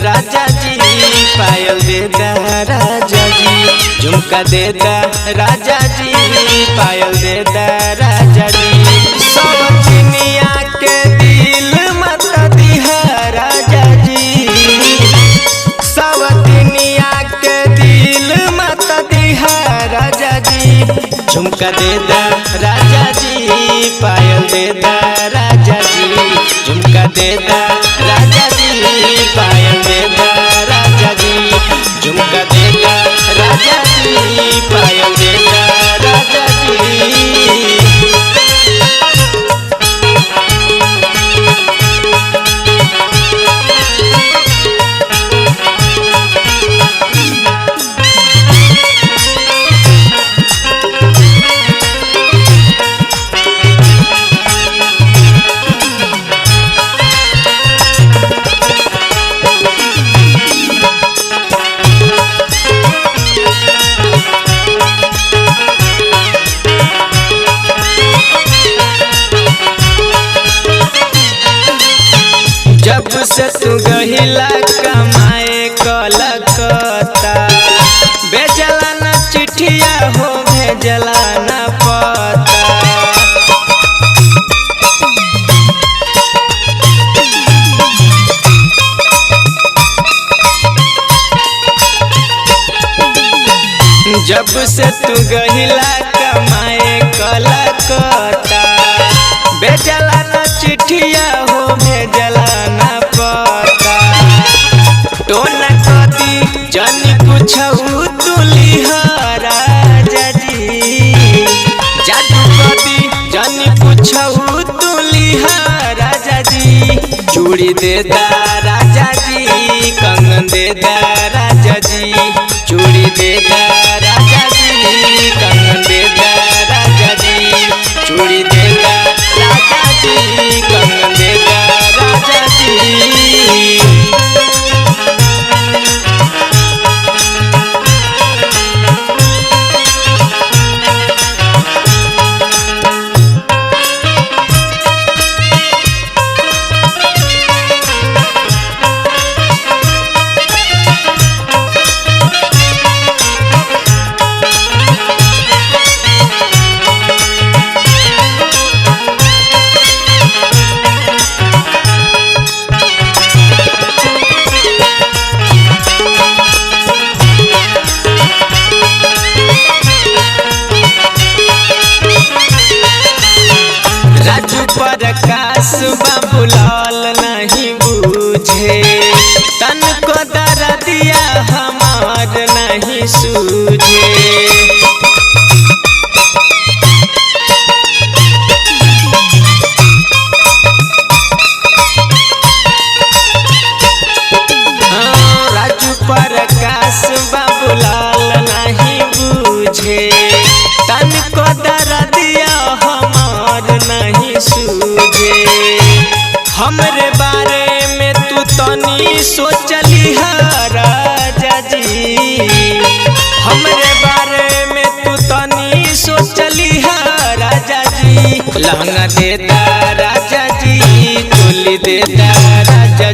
राजा जी, पायल देता राजा जी, झुमका देता राजा जी, पायल देता राजा जी। सवतिनिया के दिल मत दिहा राजा जी, सवतिनिया के दिल मत दिहा राजा जी। झुमका देता राजा जी, पायल देता राजा जी, झुमका देता राजा जी, पायल देता राजा जी, झुमका देता राजा जी, पायल देता राजा जी। जब से तू गहिला कमाए कलकत्ता, भेजला न चिट्ठिया हो भेजला न पता। जब से तू गहिला कमाए कलकत्ता, भेजला न चिट्ठिया हो भेजला न पता। टोना कदी जानी पूछऊ तुलिहा राजा जी, जादू कदी जानी पूछऊ तुलिहा राजा जी। चूड़ी देता राजा जी, कंगन देता राजा जी, चूड़ी देता राजा जी, कंगन देता राजा जी, चूड़ी देता राजा जी, कंगन देता राजा जी। राजू प्रकाश बाबूलाल नहीं बूझे, तन को दर्दिया हमार नहीं सूझे। राजू प्रकाश बाबूलाल नहीं बूझे, तन को दर्दिया हमार नहीं सूझे। हमरे बारे में तू तनी सोचली राजा जी, हमरे बारे में तू तनी सोचली राजा जी। लहंगा देता राजा जी, चोली देता राजा